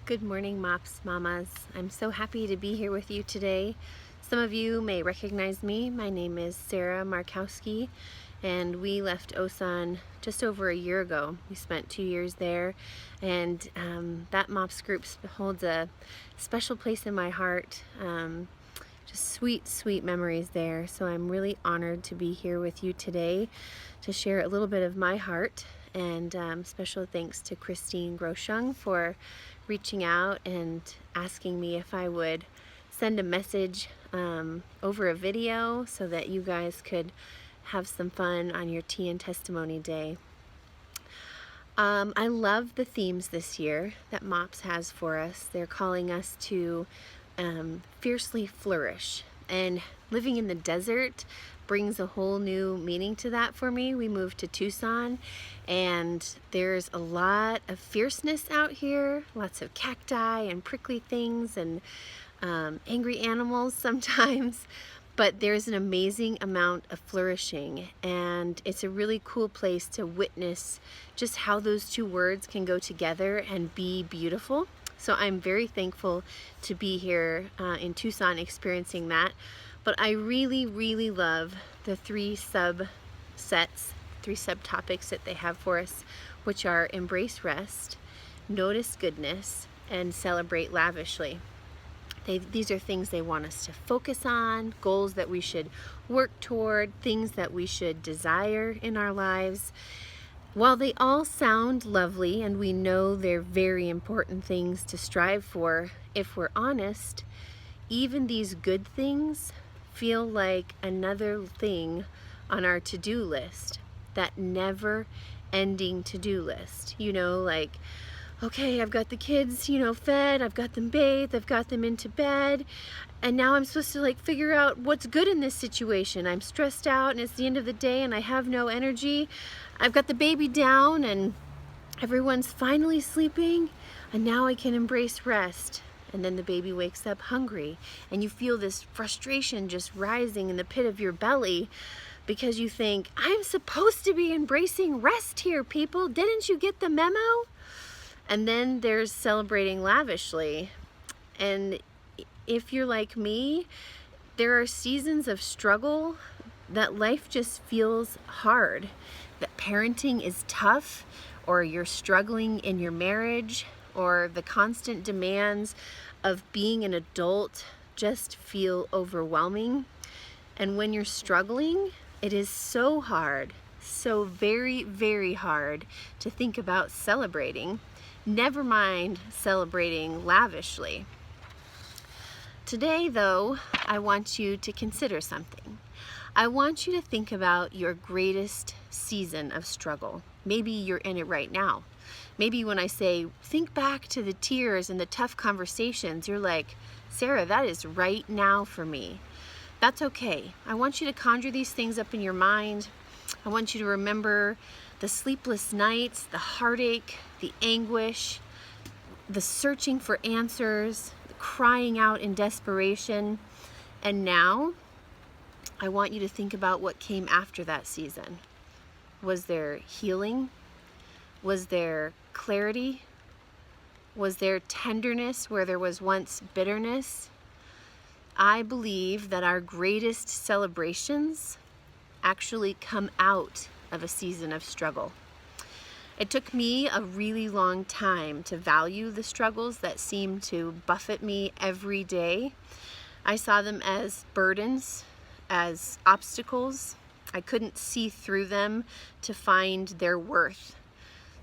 Good morning, MOPs, Mamas. I'm so happy to be here with you today. Some of you may recognize me. My name is Sarah Markowski, and we left Osan just over a year ago. We spent 2 years there, and that MOPS group holds a special place in my heart. Just sweet, sweet memories there. So I'm really honored to be here with you today to share a little bit of my heart. And special thanks to Christine Groshung for reaching out and asking me if I would send a message over a video so that you guys could have some fun on your Tea and Testimony Day. I love the themes this year that MOPS has for us. They're calling us to fiercely flourish, and living in the desert brings a whole new meaning to that for me. We moved to Tucson, and there's a lot of fierceness out here, lots of cacti and prickly things and angry animals sometimes, but there's an amazing amount of flourishing, and it's a really cool place to witness just how those two words can go together and be beautiful. So I'm very thankful to be here in Tucson experiencing that. But I really, really love the three subtopics that they have for us, which are embrace rest, notice goodness, and celebrate lavishly. These are things they want us to focus on, goals that we should work toward, things that we should desire in our lives. While they all sound lovely and we know they're very important things to strive for, if we're honest, even these good things feel like another thing on our to-do list, that never-ending to-do list. You know, like, okay, I've got the kids, fed, I've got them bathed, I've got them into bed, and now I'm supposed to figure out what's good in this situation. I'm stressed out and it's the end of the day and I have no energy. I've got the baby down and everyone's finally sleeping, and now I can embrace rest. And then the baby wakes up hungry, and you feel this frustration just rising in the pit of your belly because you think, I'm supposed to be embracing rest here, people. Didn't you get the memo? And then there's celebrating lavishly. And if you're like me, there are seasons of struggle that life just feels hard, that parenting is tough, or you're struggling in your marriage, or the constant demands of being an adult just feel overwhelming. And when you're struggling, it is so hard, so very, very hard to think about celebrating, never mind celebrating lavishly. Today, though, I want you to consider something. I want you to think about your greatest season of struggle. Maybe you're in it right now. Maybe when I say, think back to the tears and the tough conversations, you're like, Sarah, that is right now for me. That's okay. I want you to conjure these things up in your mind. I want you to remember the sleepless nights, the heartache, the anguish, the searching for answers, the crying out in desperation. And now, I want you to think about what came after that season. Was there healing? Was there clarity? Was there tenderness where there was once bitterness? I believe that our greatest celebrations actually come out of a season of struggle. It took me a really long time to value the struggles that seemed to buffet me every day. I saw them as burdens, as obstacles. I couldn't see through them to find their worth.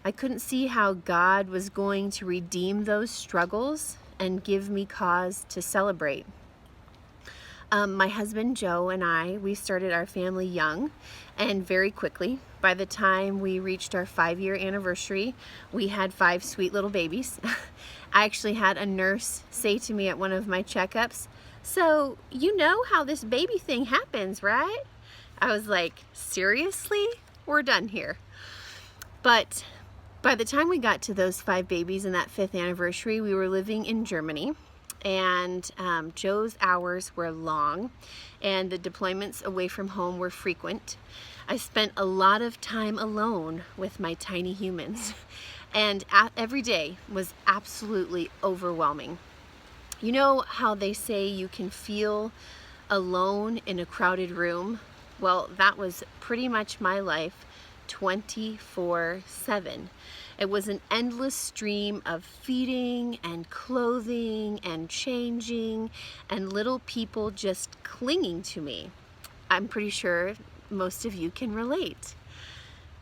I couldn't see how God was going to redeem those struggles and give me cause to celebrate. My husband Joe and we started our family young, and very quickly, by the time we reached our 5-year anniversary, we had 5 sweet little babies. I actually had a nurse say to me at one of my checkups, "So you know how this baby thing happens, right?" I was like, seriously? We're done here. But by the time we got to those 5 babies in that 5th anniversary, we were living in Germany, and Joe's hours were long, and the deployments away from home were frequent. I spent a lot of time alone with my tiny humans, And every day was absolutely overwhelming. You know how they say you can feel alone in a crowded room? Well, that was pretty much my life 24/7. It was an endless stream of feeding and clothing and changing and little people just clinging to me. I'm pretty sure most of you can relate.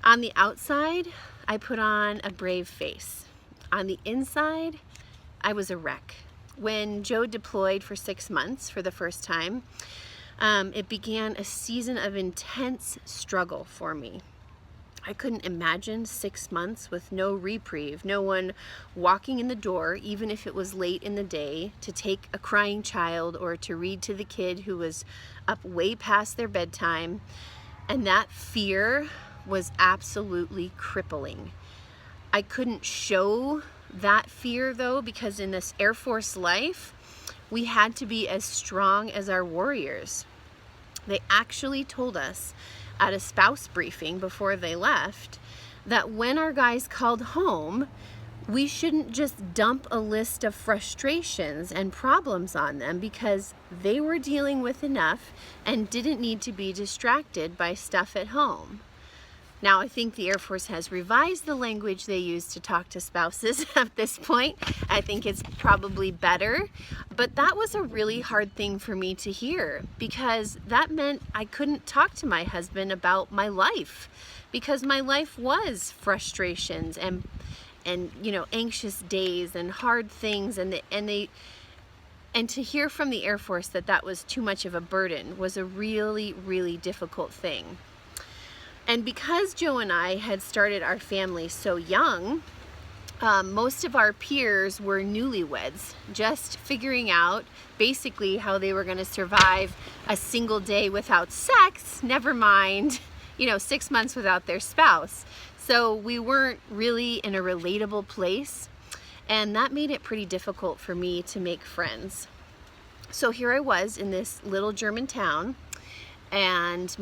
On the outside, I put on a brave face. On the inside, I was a wreck. When Joe deployed for 6 months for the first time, it began a season of intense struggle for me. I couldn't imagine 6 months with no reprieve, no one walking in the door, even if it was late in the day, to take a crying child or to read to the kid who was up way past their bedtime. And that fear was absolutely crippling. I couldn't show that fear though, because in this Air Force life, we had to be as strong as our warriors. They actually told us at a spouse briefing before they left that when our guys called home, we shouldn't just dump a list of frustrations and problems on them because they were dealing with enough and didn't need to be distracted by stuff at home. Now, I think the Air Force has revised the language they use to talk to spouses at this point. I think it's probably better, but that was a really hard thing for me to hear because that meant I couldn't talk to my husband about my life because my life was frustrations and anxious days and hard things and to hear from the Air Force that was too much of a burden was a really, really difficult thing. And because Joe and I had started our family so young, most of our peers were newlyweds, just figuring out basically how they were going to survive a single day without sex, never mind, 6 months without their spouse. So we weren't really in a relatable place, and that made it pretty difficult for me to make friends. So here I was in this little German town, and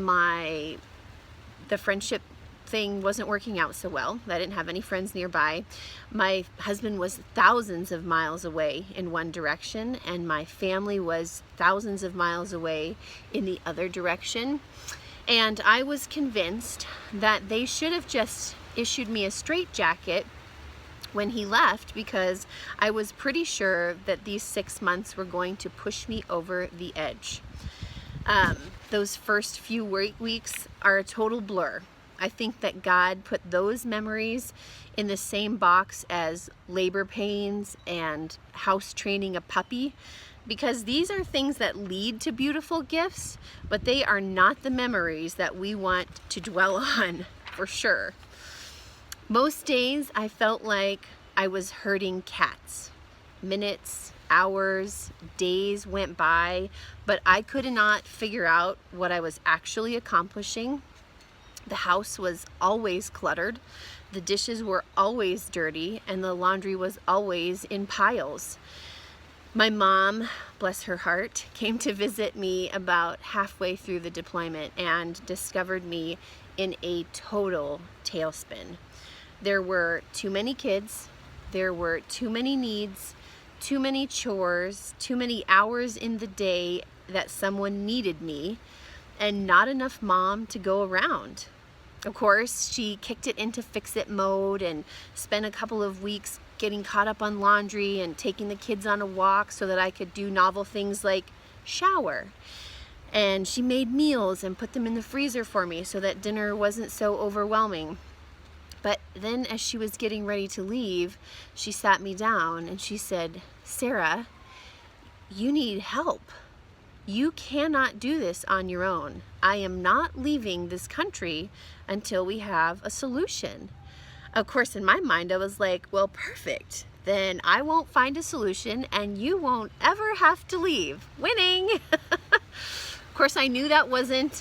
the friendship thing wasn't working out so well. I didn't have any friends nearby. My husband was thousands of miles away in one direction, and my family was thousands of miles away in the other direction. And I was convinced that they should have just issued me a straitjacket when he left because I was pretty sure that these 6 months were going to push me over the edge. Those first few weeks are a total blur. I think that God put those memories in the same box as labor pains and house training a puppy, because these are things that lead to beautiful gifts, but they are not the memories that we want to dwell on, for sure. Most days I felt like I was herding cats. Minutes, hours, days went by, but I could not figure out what I was actually accomplishing. The house was always cluttered, the dishes were always dirty, and the laundry was always in piles. My mom, bless her heart, came to visit me about halfway through the deployment and discovered me in a total tailspin. There were too many kids, there were too many needs, too many chores, too many hours in the day that someone needed me, and not enough mom to go around. Of course, she kicked it into fix-it mode and spent a couple of weeks getting caught up on laundry and taking the kids on a walk so that I could do novel things like shower. And she made meals and put them in the freezer for me so that dinner wasn't so overwhelming. But then as she was getting ready to leave, she sat me down and she said, "Sarah, you need help. You cannot do this on your own. I am not leaving this country until we have a solution." Of course, in my mind, I was like, well, perfect. Then I won't find a solution and you won't ever have to leave. Winning! Of course, I knew that wasn't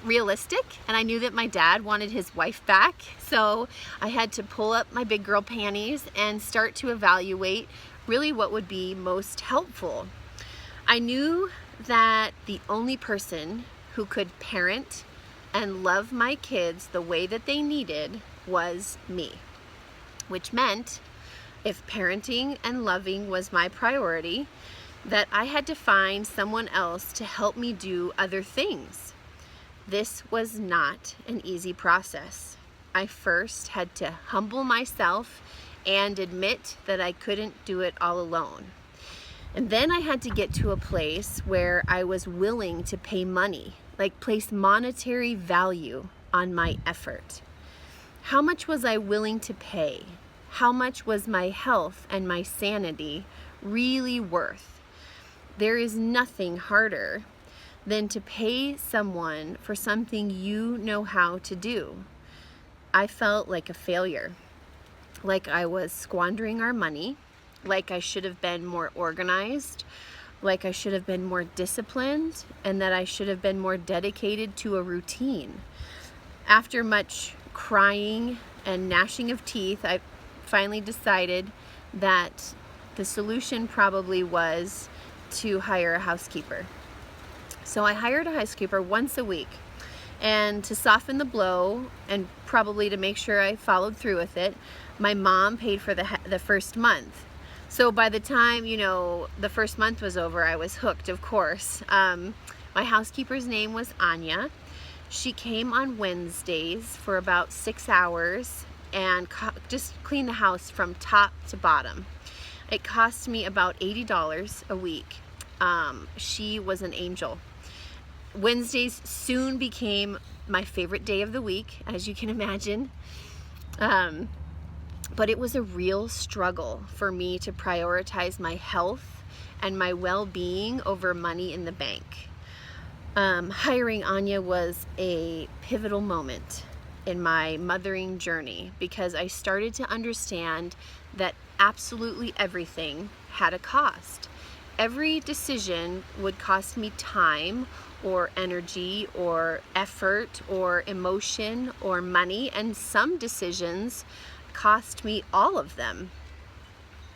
realistic, and I knew that my dad wanted his wife back, so I had to pull up my big girl panties and start to evaluate really what would be most helpful. I knew that the only person who could parent and love my kids the way that they needed was me. which meant if parenting and loving was my priority, that I had to find someone else to help me do other things. This was not an easy process. I first had to humble myself and admit that I couldn't do it all alone. And then I had to get to a place where I was willing to pay money, like place monetary value on my effort. How much was I willing to pay? How much was my health and my sanity really worth? There is nothing harder than to pay someone for something you know how to do. I felt like a failure, like I was squandering our money, like I should have been more organized, like I should have been more disciplined, and that I should have been more dedicated to a routine. After much crying and gnashing of teeth, I finally decided that the solution probably was to hire a housekeeper. So I hired a housekeeper once a week, and to soften the blow and probably to make sure I followed through with it, my mom paid for the first month. So by the time, the first month was over, I was hooked, of course. My housekeeper's name was Anya. She came on Wednesdays for about 6 hours and just cleaned the house from top to bottom. It cost me about $80 a week. She was an angel. Wednesdays soon became my favorite day of the week, as you can imagine. But it was a real struggle for me to prioritize my health and my well-being over money in the bank. Hiring Anya was a pivotal moment in my mothering journey because I started to understand that absolutely everything had a cost. Every decision would cost me time or energy or effort or emotion or money, and some decisions cost me all of them.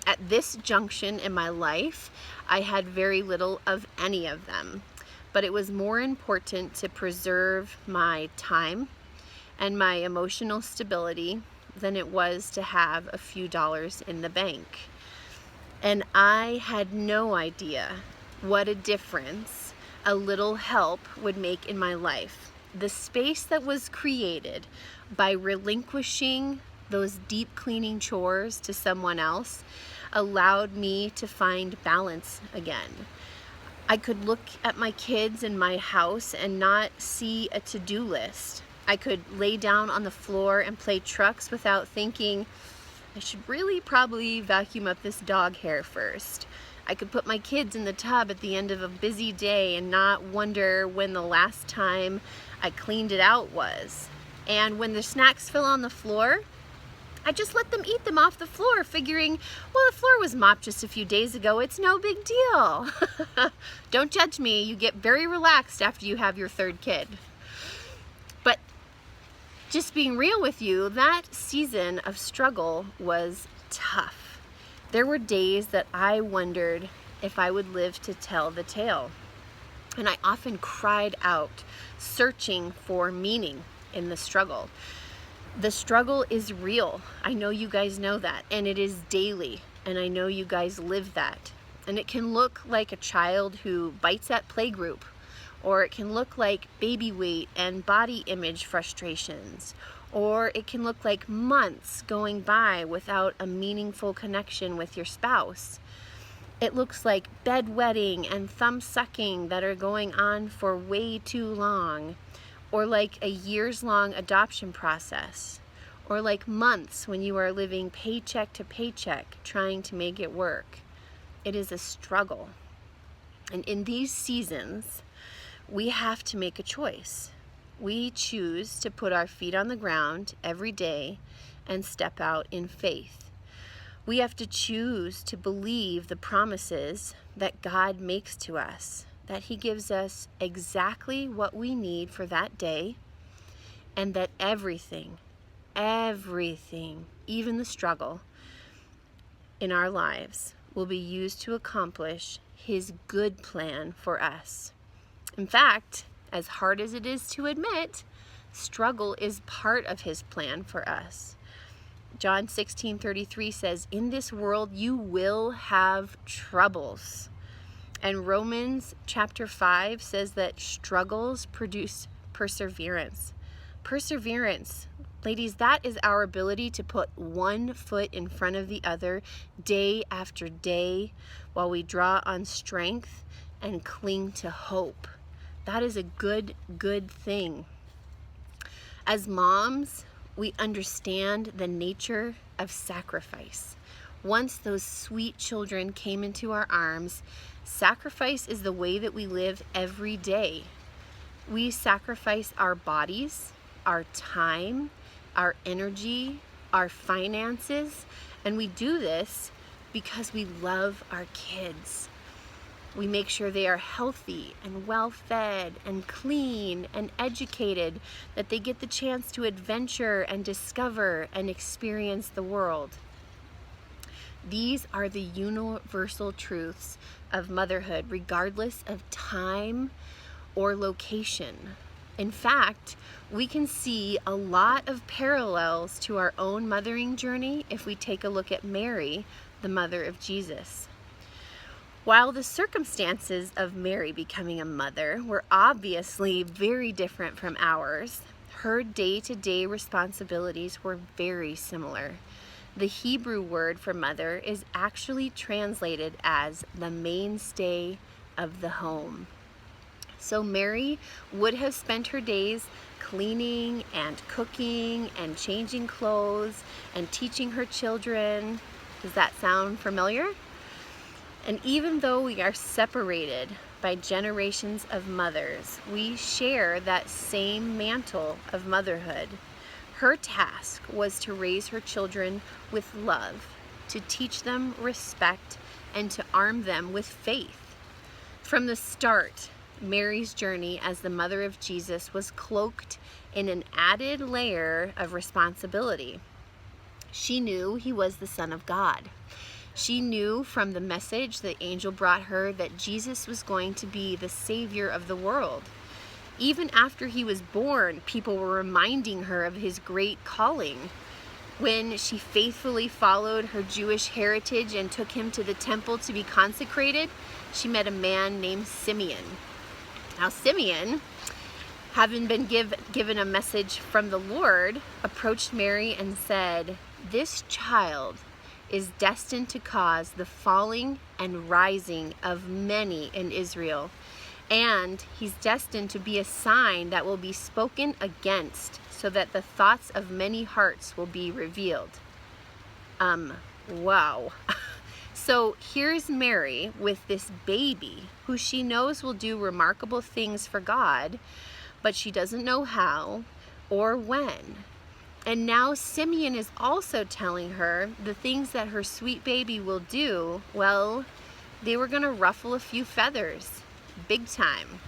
At this junction in my life, I had very little of any of them, but it was more important to preserve my time and my emotional stability than it was to have a few dollars in the bank. And I had no idea what a difference a little help would make in my life. The space that was created by relinquishing those deep cleaning chores to someone else allowed me to find balance again. I could look at my kids in my house and not see a to-do list. I could lay down on the floor and play trucks without thinking, I should really probably vacuum up this dog hair first. I could put my kids in the tub at the end of a busy day and not wonder when the last time I cleaned it out was. And when the snacks fell on the floor, I just let them eat them off the floor, figuring, well, the floor was mopped just a few days ago. It's no big deal. Don't judge me. You get very relaxed after you have your third kid. But just being real with you, that season of struggle was tough. There were days that I wondered if I would live to tell the tale. And I often cried out, searching for meaning in the struggle. The struggle is real. I know you guys know that, and it is daily, and I know you guys live that. And it can look like a child who bites at playgroup, or it can look like baby weight and body image frustrations, or it can look like months going by without a meaningful connection with your spouse. It looks like bedwetting and thumb sucking that are going on for way too long, or like a years-long adoption process, or like months when you are living paycheck to paycheck trying to make it work. It is a struggle. And in these seasons, we have to make a choice. We choose to put our feet on the ground every day and step out in faith. We have to choose to believe the promises that God makes to us, that He gives us exactly what we need for that day, and that everything, even the struggle in our lives, will be used to accomplish His good plan for us. In fact, as hard as it is to admit, struggle is part of His plan for us. John 16:33 says, "In this world you will have troubles." And Romans chapter 5 says that struggles produce perseverance. Perseverance, ladies, that is our ability to put one foot in front of the other day after day while we draw on strength and cling to hope. That is a good thing. As moms, we understand the nature of sacrifice. Once those sweet children came into our arms, sacrifice is the way that we live every day. We sacrifice our bodies, our time, our energy, our finances, and we do this because we love our kids. We make sure they are healthy and well-fed and clean and educated, that they get the chance to adventure and discover and experience the world. These are the universal truths of motherhood, regardless of time or location. In fact, we can see a lot of parallels to our own mothering journey if we take a look at Mary, the mother of Jesus. While the circumstances of Mary becoming a mother were obviously very different from ours, her day-to-day responsibilities were very similar. The Hebrew word for mother is actually translated as the mainstay of the home. So Mary would have spent her days cleaning and cooking and changing clothes and teaching her children. Does that sound familiar? And even though we are separated by generations of mothers, we share that same mantle of motherhood. Her task was to raise her children with love, to teach them respect, and to arm them with faith. From the start, Mary's journey as the mother of Jesus was cloaked in an added layer of responsibility. She knew he was the Son of God. She knew from the message the angel brought her that Jesus was going to be the Savior of the world. Even after he was born, people were reminding her of his great calling. When she faithfully followed her Jewish heritage and took him to the temple to be consecrated, she met a man named Simeon. Now Simeon, having been given a message from the Lord, approached Mary and said, "This child is destined to cause the falling and rising of many in Israel, and he's destined to be a sign that will be spoken against, so that the thoughts of many hearts will be revealed." Wow. So here's Mary with this baby who she knows will do remarkable things for God, but she doesn't know how or when. And now Simeon is also telling her the things that her sweet baby will do. Well, they were going to ruffle a few feathers, big time.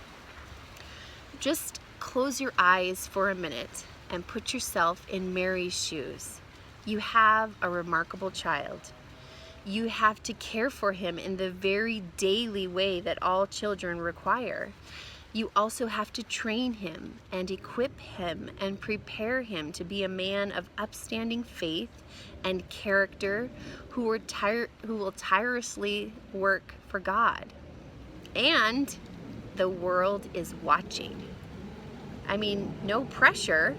Just close your eyes for a minute and put yourself in Mary's shoes. You have a remarkable child. You have to care for him in the very daily way that all children require. You also have to train him and equip him and prepare him to be a man of upstanding faith and character who will tirelessly work for God. And the world is watching. I mean, no pressure.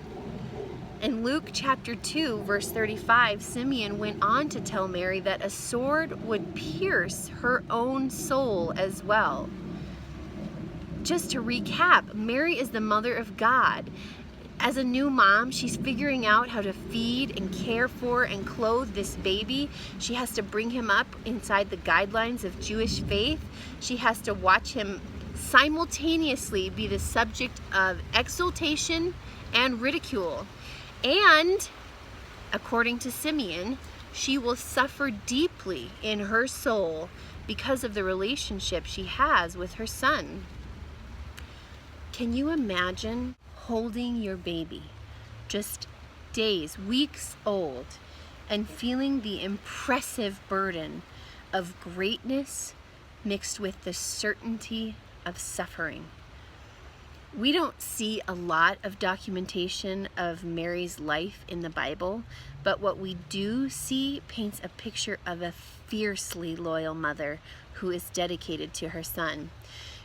In Luke chapter 2, verse 35, Simeon went on to tell Mary that a sword would pierce her own soul as well. Just to recap, Mary is the mother of God. As a new mom, she's figuring out how to feed and care for and clothe this baby. She has to bring him up inside the guidelines of Jewish faith. She has to watch him simultaneously be the subject of exaltation and ridicule. And, according to Simeon, she will suffer deeply in her soul because of the relationship she has with her son. Can you imagine holding your baby, just days, weeks old, and feeling the impressive burden of greatness mixed with the certainty of suffering? We don't see a lot of documentation of Mary's life in the Bible, but what we do see paints a picture of a fiercely loyal mother who is dedicated to her son.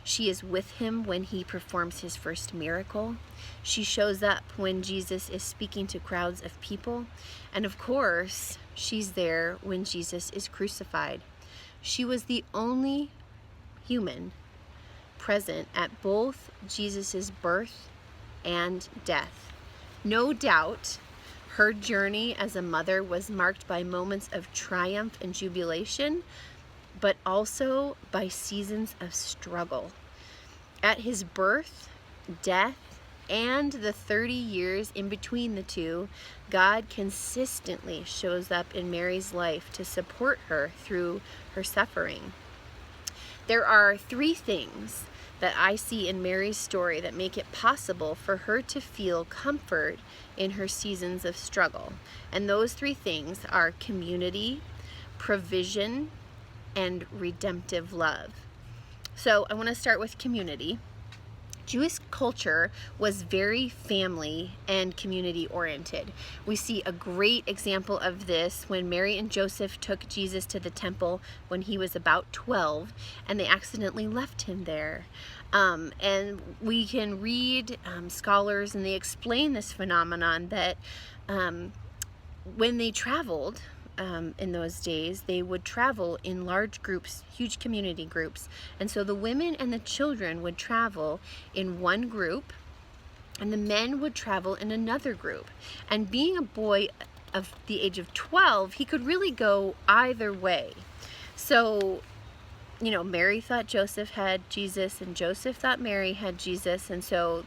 She is with him when he performs his first miracle. She shows up when Jesus is speaking to crowds of people. And of course, she's there when Jesus is crucified. She was the only human present at both Jesus' birth and death. No doubt, her journey as a mother was marked by moments of triumph and jubilation, but also by seasons of struggle. At his birth, death, and the 30 years in between the two, God consistently shows up in Mary's life to support her through her suffering. There are 3 things that I see in Mary's story that make it possible for her to feel comfort in her seasons of struggle. And those 3 things are community, provision, and redemptive love. So I want to start with community. Jewish culture was very family and community oriented. We see a great example of this when Mary and Joseph took Jesus to the temple when he was about 12 and they accidentally left him there. And we can read scholars and they explain this phenomenon that when they traveled, in those days, they would travel in large groups, huge community groups. And so the women and the children would travel in one group, and the men would travel in another group. And being a boy of the age of 12, he could really go either way. So, Mary thought Joseph had Jesus, and Joseph thought Mary had Jesus, and so,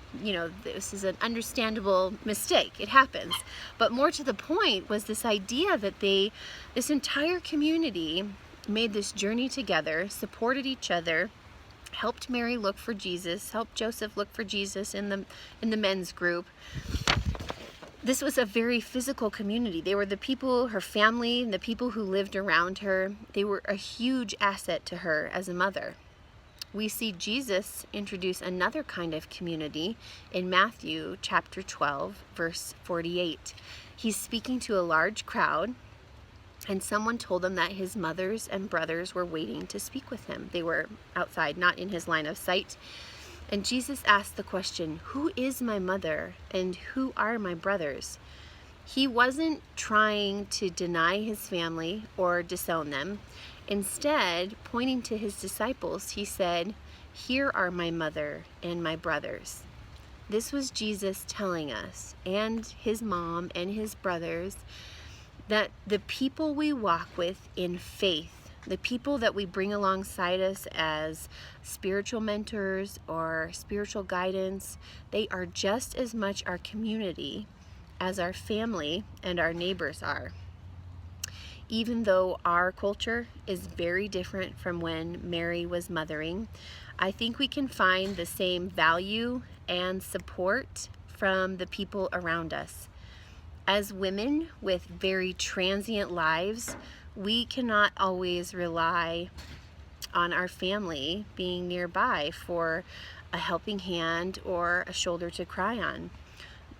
this is an understandable mistake. It happens. But more to the point was this idea that this entire community made this journey together, supported each other, helped Mary look for Jesus, helped Joseph look for Jesus in the men's group. This was a very physical community. They were the people, her family, and the people who lived around her. They were a huge asset to her as a mother. We see Jesus introduce another kind of community in Matthew chapter 12, verse 48. He's speaking to a large crowd, and someone told him that his mothers and brothers were waiting to speak with him. They were outside, not in his line of sight. And Jesus asked the question, "Who is my mother and who are my brothers?" He wasn't trying to deny his family or disown them. Instead, pointing to his disciples, he said, "Here are my mother and my brothers." This was Jesus telling us, and his mom and his brothers, that the people we walk with in faith, the people that we bring alongside us as spiritual mentors or spiritual guidance, they are just as much our community as our family and our neighbors are. Even though our culture is very different from when Mary was mothering, I think we can find the same value and support from the people around us. As women with very transient lives, we cannot always rely on our family being nearby for a helping hand or a shoulder to cry on.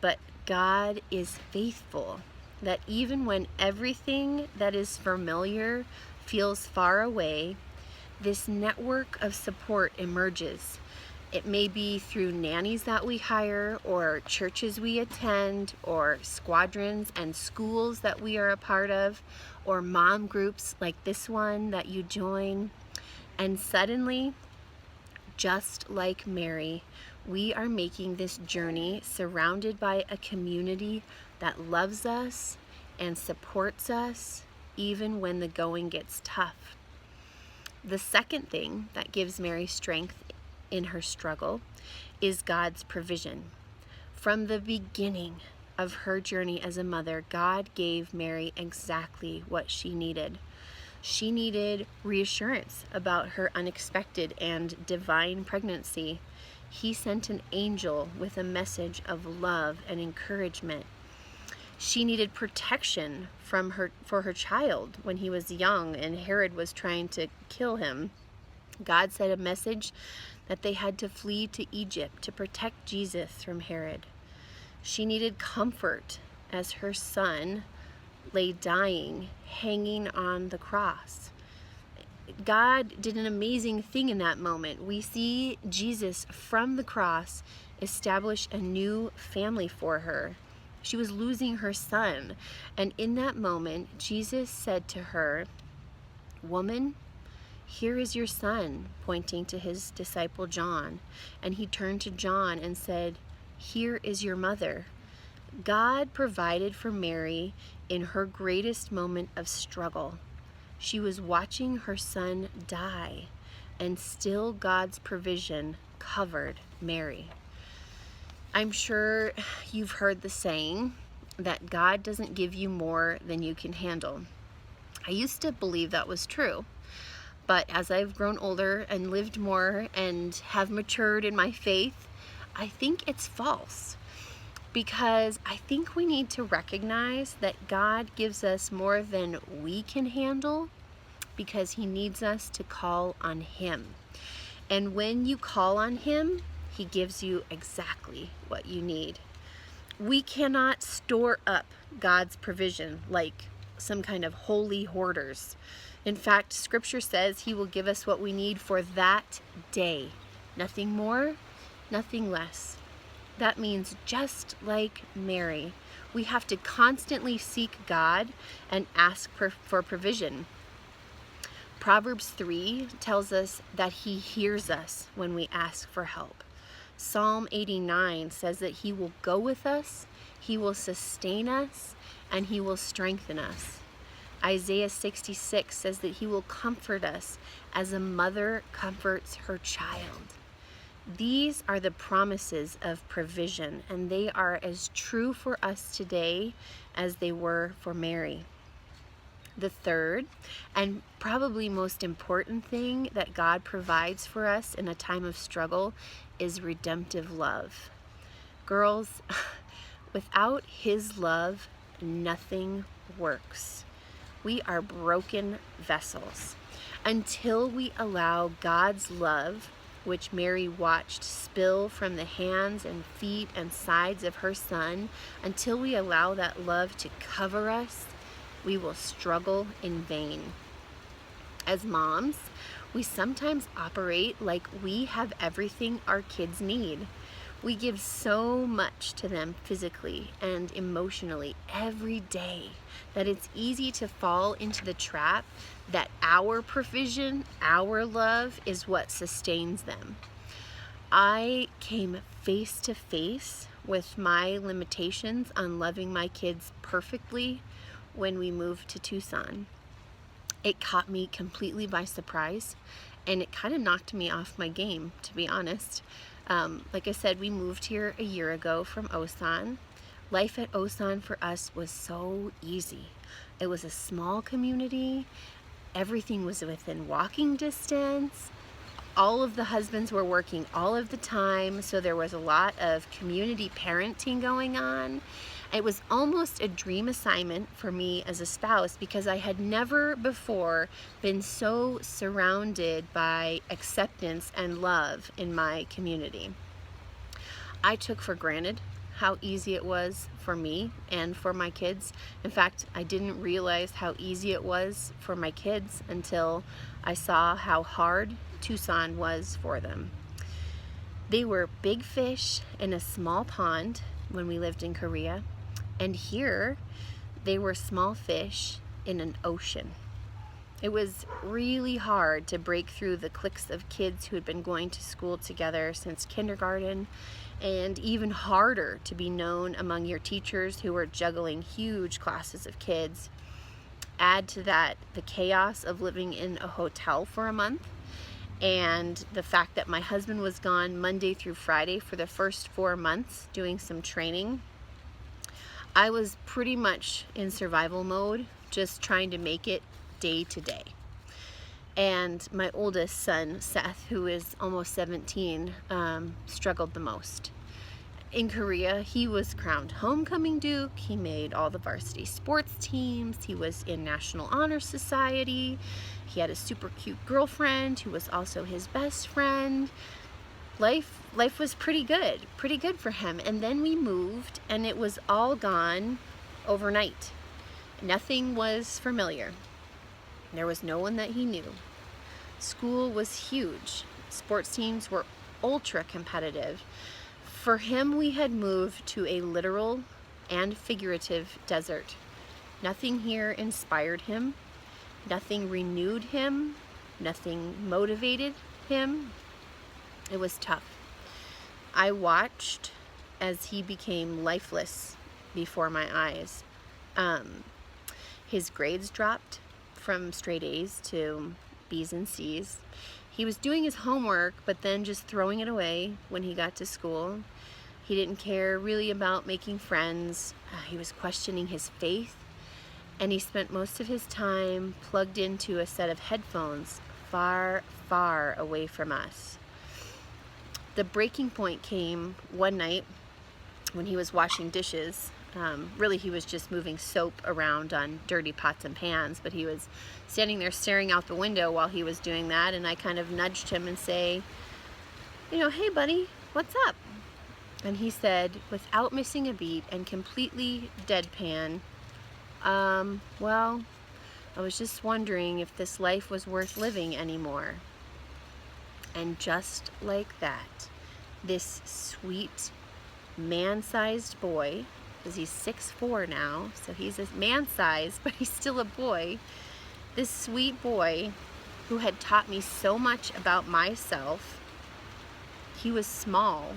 But God is faithful, that even when everything that is familiar feels far away, this network of support emerges. It may be through nannies that we hire, or churches we attend, or squadrons and schools that we are a part of, or mom groups like this one that you join. And suddenly, just like Mary, we are making this journey surrounded by a community that loves us and supports us even when the going gets tough. The second thing that gives Mary strength in her struggle is God's provision. From the beginning of her journey as a mother, God gave Mary exactly what she needed. She needed reassurance about her unexpected and divine pregnancy. He sent an angel with a message of love and encouragement. She needed protection for her child when he was young and Herod was trying to kill him. God sent a message that they had to flee to Egypt to protect Jesus from Herod. She needed comfort as her son lay dying, hanging on the cross. God did an amazing thing in that moment. We see Jesus from the cross establish a new family for her. She was losing her son, and in that moment, Jesus said to her, "Woman, here is your son," pointing to his disciple John. And he turned to John and said, "Here is your mother." God provided for Mary in her greatest moment of struggle. She was watching her son die, and still God's provision covered Mary. I'm sure you've heard the saying that God doesn't give you more than you can handle. I used to believe that was true, but as I've grown older and lived more and have matured in my faith, I think it's false. Because I think we need to recognize that God gives us more than we can handle because He needs us to call on Him. And when you call on Him, He gives you exactly what you need. We cannot store up God's provision like some kind of holy hoarders. In fact, Scripture says He will give us what we need for that day. Nothing more, nothing less. That means just like Mary, we have to constantly seek God and ask for provision. Proverbs 3 tells us that He hears us when we ask for help. Psalm 89 says that He will go with us, He will sustain us, and He will strengthen us. Isaiah 66 says that He will comfort us as a mother comforts her child. These are the promises of provision, and they are as true for us today as they were for Mary. The third, and probably most important thing that God provides for us in a time of struggle is redemptive love. Girls, without His love, nothing works. We are broken vessels. Until we allow God's love, which Mary watched spill from the hands and feet and sides of her son, until we allow that love to cover us, we will struggle in vain. As moms, we sometimes operate like we have everything our kids need. We give so much to them physically and emotionally every day that it's easy to fall into the trap that our provision, our love is what sustains them. I came face to face with my limitations on loving my kids perfectly when we moved to Tucson. It caught me completely by surprise, and it kind of knocked me off my game, to be honest. Like I said, we moved here a year ago from Osan. Life at Osan for us was so easy. It was a small community. Everything was within walking distance. All of the husbands were working all of the time, so there was a lot of community parenting going on. It was almost a dream assignment for me as a spouse because I had never before been so surrounded by acceptance and love in my community. I took for granted how easy it was for me and for my kids. In fact, I didn't realize how easy it was for my kids until I saw how hard Tucson was for them. They were big fish in a small pond when we lived in Korea. And here, they were small fish in an ocean. It was really hard to break through the cliques of kids who had been going to school together since kindergarten, and even harder to be known among your teachers who were juggling huge classes of kids. Add to that the chaos of living in a hotel for a month, and the fact that my husband was gone Monday through Friday for the first 4 months doing some training. I was pretty much in survival mode, just trying to make it day to day. And my oldest son, Seth, who is almost 17, struggled the most. In Korea, he was crowned homecoming duke. He made all the varsity sports teams. He was in National Honor Society. He had a super cute girlfriend who was also his best friend. life was pretty good for him. And then we moved, and it was all gone overnight. Nothing was familiar. There was no one that he knew. School was huge. Sports teams were ultra competitive. For him, we had moved to a literal and figurative desert. Nothing here inspired him. Nothing renewed him. Nothing motivated him. It was tough. I watched as he became lifeless before my eyes. His grades dropped from straight A's to B's and C's. He was doing his homework, but then just throwing it away when he got to school. He didn't care really about making friends. He was questioning his faith, and he spent most of his time plugged into a set of headphones far, far away from us. The breaking point came one night when he was washing dishes. Really, he was just moving soap around on dirty pots and pans, but he was standing there staring out the window while he was doing that, and I kind of nudged him and say, hey buddy, what's up? And he said, without missing a beat and completely deadpan, well, I was just wondering if this life was worth living anymore. And just like that, this sweet man-sized boy, because he's 6'4" now, so he's a man-sized, but he's still a boy. This sweet boy who had taught me so much about myself, he was small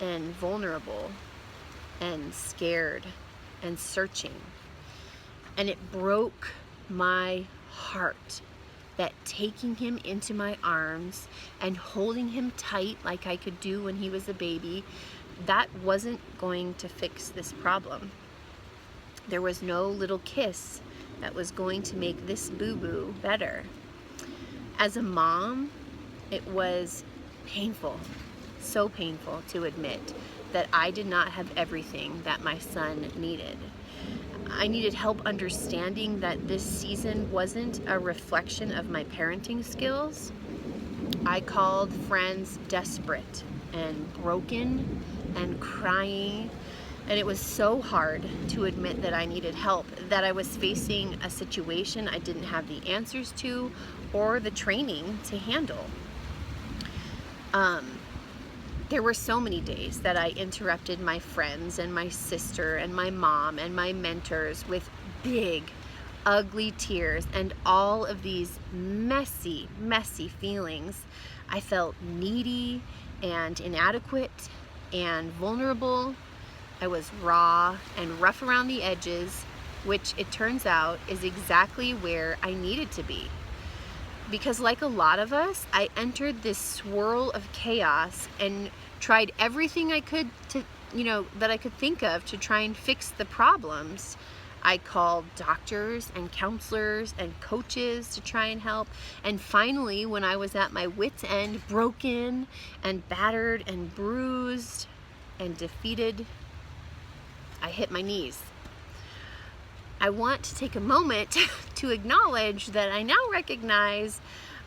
and vulnerable and scared and searching. And it broke my heart that taking him into my arms and holding him tight like I could do when he was a baby, that wasn't going to fix this problem. There was no little kiss that was going to make this boo-boo better. As a mom, it was painful, so painful to admit that I did not have everything that my son needed. I needed help understanding that this season wasn't a reflection of my parenting skills. I called friends desperate and broken and crying, and it was so hard to admit that I needed help, that I was facing a situation I didn't have the answers to or the training to handle. There were so many days that I interrupted my friends and my sister and my mom and my mentors with big, ugly tears and all of these messy, messy feelings. I felt needy and inadequate and vulnerable. I was raw and rough around the edges, which it turns out is exactly where I needed to be. Because like a lot of us, I entered this swirl of chaos and tried everything I could to, that I could think of to try and fix the problems. I called doctors and counselors and coaches to try and help. And finally, when I was at my wit's end, broken and battered and bruised and defeated, I hit my knees. I want to take a moment to acknowledge that I now recognize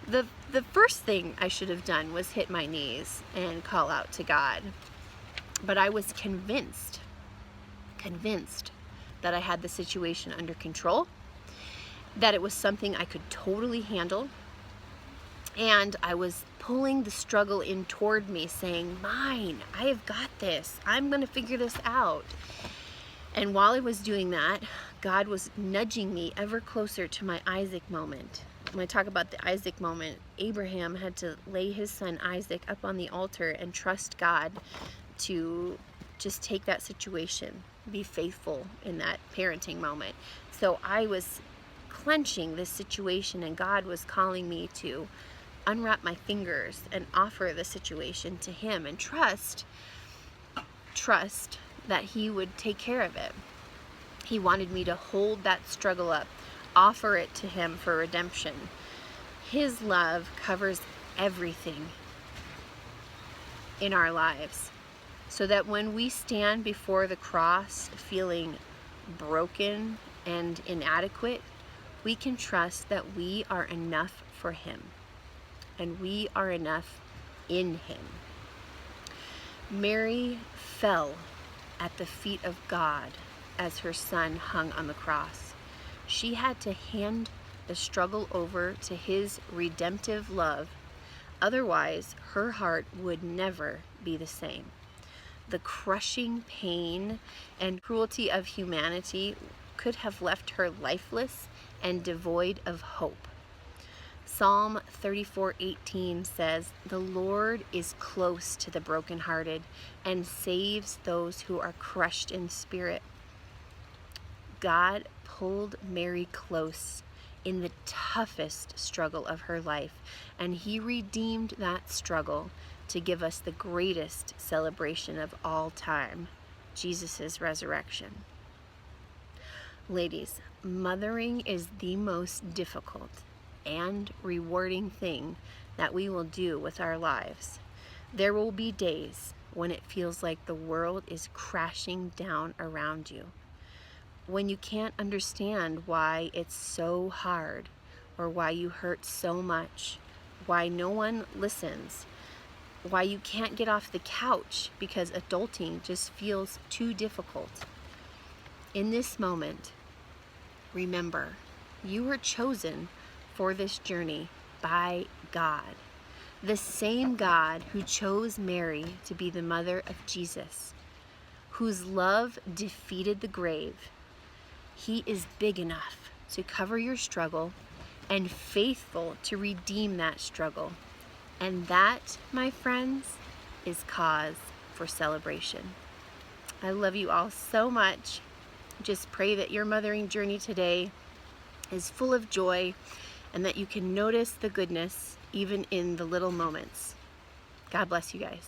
the first thing I should have done was hit my knees and call out to God. But I was convinced that I had the situation under control, that it was something I could totally handle, and I was pulling the struggle in toward me, saying, mine, I have got this, I'm going to figure this out. And while I was doing that, God was nudging me ever closer to my Isaac moment. When I talk about the Isaac moment, Abraham had to lay his son Isaac up on the altar and trust God to just take that situation, be faithful in that parenting moment. So I was clenching this situation, and God was calling me to unwrap my fingers and offer the situation to him and trust that he would take care of it. He wanted me to hold that struggle up, offer it to him for redemption. His love covers everything in our lives, so that when we stand before the cross feeling broken and inadequate, we can trust that we are enough for him, and we are enough in him. Mary fell at the feet of God as her son hung on the cross. She had to hand the struggle over to his redemptive love. Otherwise, her heart would never be the same. The crushing pain and cruelty of humanity could have left her lifeless and devoid of hope. Psalm 34:18 says, "The Lord is close to the brokenhearted and saves those who are crushed in spirit." God pulled Mary close in the toughest struggle of her life, and he redeemed that struggle to give us the greatest celebration of all time, Jesus' resurrection. Ladies, mothering is the most difficult and rewarding thing that we will do with our lives. There will be days when it feels like the world is crashing down around you, when you can't understand why it's so hard, or why you hurt so much, why no one listens, why you can't get off the couch because adulting just feels too difficult. In this moment, remember, you were chosen for this journey by God, the same God who chose Mary to be the mother of Jesus, whose love defeated the grave. He is big enough to cover your struggle and faithful to redeem that struggle. And that, my friends, is cause for celebration. I love you all so much. Just pray that your mothering journey today is full of joy and that you can notice the goodness even in the little moments. God bless you guys.